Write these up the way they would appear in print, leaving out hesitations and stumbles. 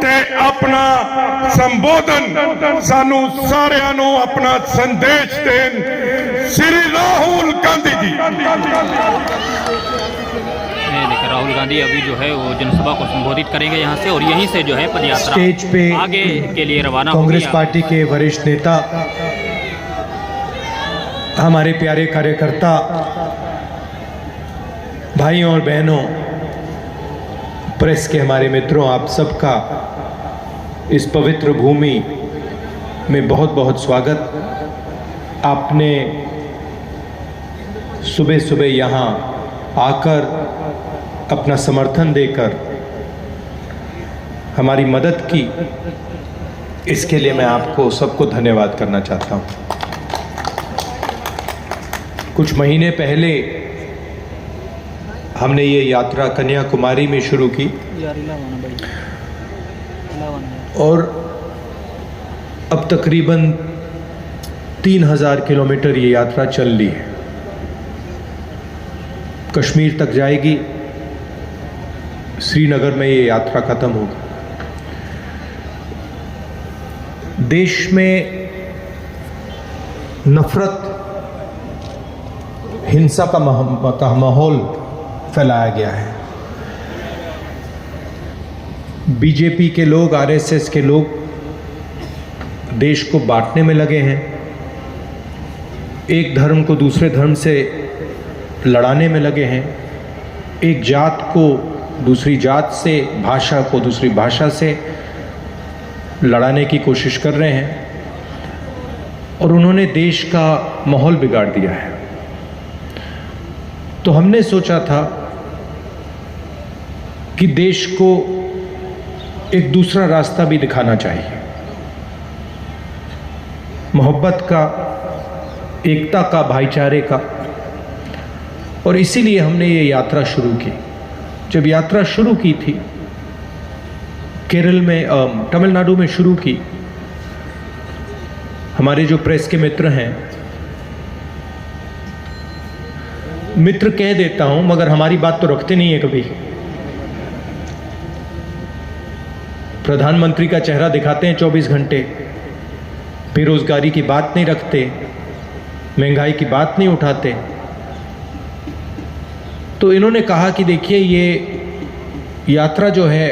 ते अपना संबोधन सानू सारियां नू अपना संदेश देन श्री राहुल गांधी जी। देखिए राहुल गांधी अभी जो है वो जनसभा को संबोधित करेंगे यहाँ से, और यहीं से जो है पदयात्रा स्टेज पे आगे के लिए रवाना कांग्रेस होगी। पार्टी के वरिष्ठ नेता, हमारे प्यारे कार्यकर्ता भाइयों और बहनों, प्रेस के हमारे मित्रों, आप सबका इस पवित्र भूमि में बहुत बहुत स्वागत। आपने सुबह सुबह यहाँ आकर अपना समर्थन देकर हमारी मदद की, इसके लिए मैं आपको सबको धन्यवाद करना चाहता हूँ। कुछ महीने पहले हमने ये यात्रा कन्याकुमारी में शुरू की और अब तकरीबन 3000 किलोमीटर ये यात्रा चल ली है। कश्मीर तक जाएगी, श्रीनगर में ये यात्रा खत्म होगी। देश में नफरत, हिंसा का माहौल फैलाया गया है। बीजेपी के लोग, आरएसएस के लोग देश को बांटने में लगे हैं, एक धर्म को दूसरे धर्म से लड़ाने में लगे हैं, एक जात को दूसरी जात से, भाषा को दूसरी भाषा से लड़ाने की कोशिश कर रहे हैं, और उन्होंने देश का माहौल बिगाड़ दिया है। तो हमने सोचा था कि देश को एक दूसरा रास्ता भी दिखाना चाहिए, मोहब्बत का, एकता का, भाईचारे का, और इसीलिए हमने ये यात्रा शुरू की। जब यात्रा शुरू की थी केरल में, तमिलनाडु में शुरू की, हमारे जो प्रेस के मित्र हैं, मित्र कह देता हूं मगर हमारी बात तो रखते नहीं है कभी। प्रधानमंत्री का चेहरा दिखाते हैं 24 घंटे, बेरोजगारी की बात नहीं रखते, महंगाई की बात नहीं उठाते। तो इन्होंने कहा कि देखिए ये यात्रा जो है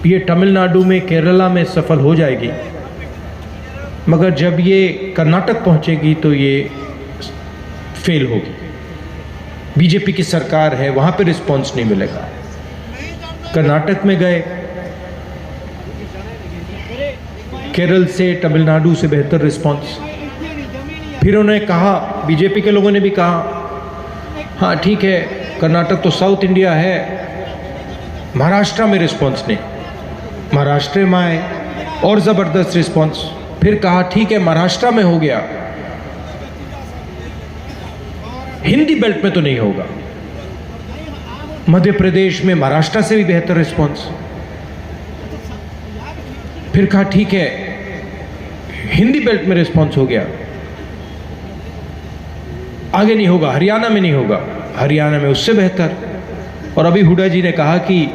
ये तमिलनाडु में, केरला में सफल हो जाएगी, मगर जब ये कर्नाटक पहुंचेगी तो ये फेल होगी। बीजेपी की सरकार है, वहां पे रिस्पांस नहीं मिलेगा। कर्नाटक में गए, केरल से, तमिलनाडु से बेहतर रिस्पांस। फिर उन्होंने कहा, बीजेपी के लोगों ने भी कहा, हाँ ठीक है, कर्नाटक तो साउथ इंडिया है, महाराष्ट्र में रिस्पांस नहीं। महाराष्ट्र में आए और ज़बरदस्त रिस्पांस। फिर कहा ठीक है, महाराष्ट्र में हो गया, हिंदी बेल्ट में तो नहीं होगा। मध्य प्रदेश में महाराष्ट्र से भी बेहतर रिस्पांस। फिर कहा ठीक है, हिंदी बेल्ट में रिस्पांस हो गया, आगे नहीं होगा, हरियाणा में नहीं होगा, हरियाणा में उससे बेहतर। और अभी हुड्डा जी ने कहा कि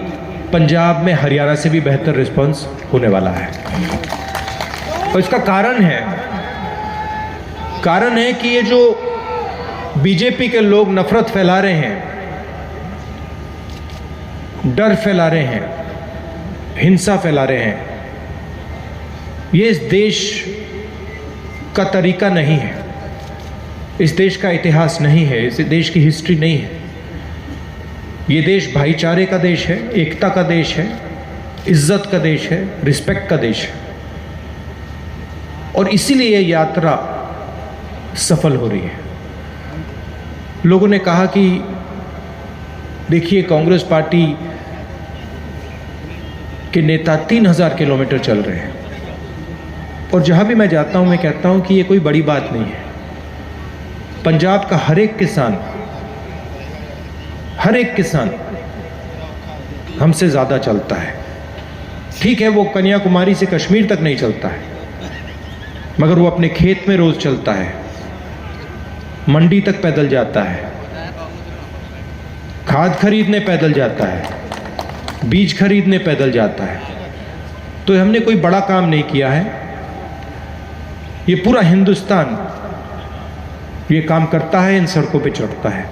पंजाब में हरियाणा से भी बेहतर रिस्पांस होने वाला है। और इसका कारण है कि ये जो बीजेपी के लोग नफरत फैला रहे हैं, डर फैला रहे हैं, हिंसा फैला रहे हैं, ये इस देश का तरीका नहीं है, इस देश का इतिहास नहीं है, इस देश की हिस्ट्री नहीं है। ये देश भाईचारे का देश है, एकता का देश है, इज्जत का देश है, रिस्पेक्ट का देश है। और इसीलिए ये यात्रा सफल हो रही है। लोगों ने कहा कि देखिए कांग्रेस पार्टी के नेता 3000 किलोमीटर चल रहे हैं, और जहां भी मैं जाता हूं मैं कहता हूं कि ये कोई बड़ी बात नहीं है। पंजाब का हर एक किसान हमसे ज़्यादा चलता है। ठीक है, वो कन्याकुमारी से कश्मीर तक नहीं चलता है, मगर वो अपने खेत में रोज़ चलता है, मंडी तक पैदल जाता है, खाद खरीदने पैदल जाता है, बीज खरीदने पैदल जाता है। तो हमने कोई बड़ा काम नहीं किया है, ये पूरा हिंदुस्तान ये काम करता है, इन सड़कों पे चढ़ता है।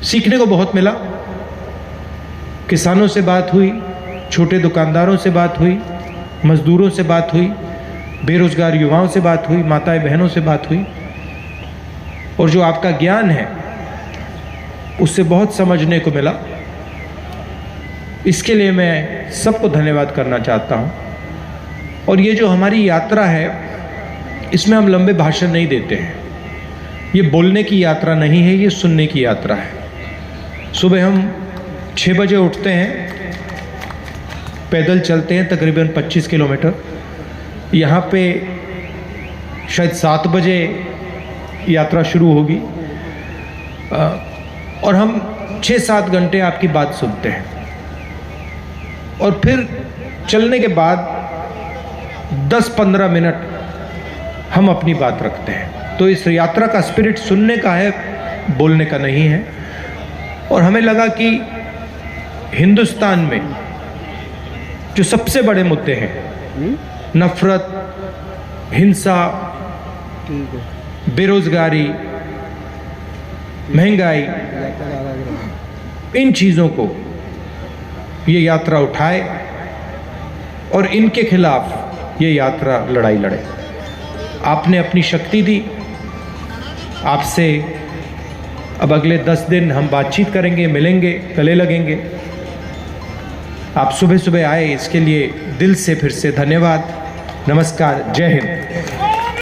सीखने को बहुत मिला। किसानों से बात हुई, छोटे दुकानदारों से बात हुई, मजदूरों से बात हुई, बेरोजगार युवाओं से बात हुई, माताएं बहनों से बात हुई, और जो आपका ज्ञान है उससे बहुत समझने को मिला। इसके लिए मैं सबको धन्यवाद करना चाहता हूं। और ये जो हमारी यात्रा है, इसमें हम लंबे भाषण नहीं देते हैं। ये बोलने की यात्रा नहीं है, ये सुनने की यात्रा है। सुबह हम 6 बजे उठते हैं, पैदल चलते हैं तकरीबन 25 किलोमीटर। यहाँ पे शायद 7 बजे यात्रा शुरू होगी, और हम 6-7 घंटे आपकी बात सुनते हैं। और फिर चलने के बाद 10-15 मिनट हम अपनी बात रखते हैं। तो इस यात्रा का स्पिरिट सुनने का है, बोलने का नहीं है। और हमें लगा कि हिंदुस्तान में जो सबसे बड़े मुद्दे हैं, नफरत, हिंसा, बेरोजगारी, महंगाई, इन चीज़ों को ये यात्रा उठाए और इनके खिलाफ ये यात्रा लड़ाई लड़े। आपने अपनी शक्ति दी। आपसे अब अगले 10 दिन हम बातचीत करेंगे, मिलेंगे, गले लगेंगे। आप सुबह सुबह आए, इसके लिए दिल से फिर से धन्यवाद। नमस्कार, जय हिंद।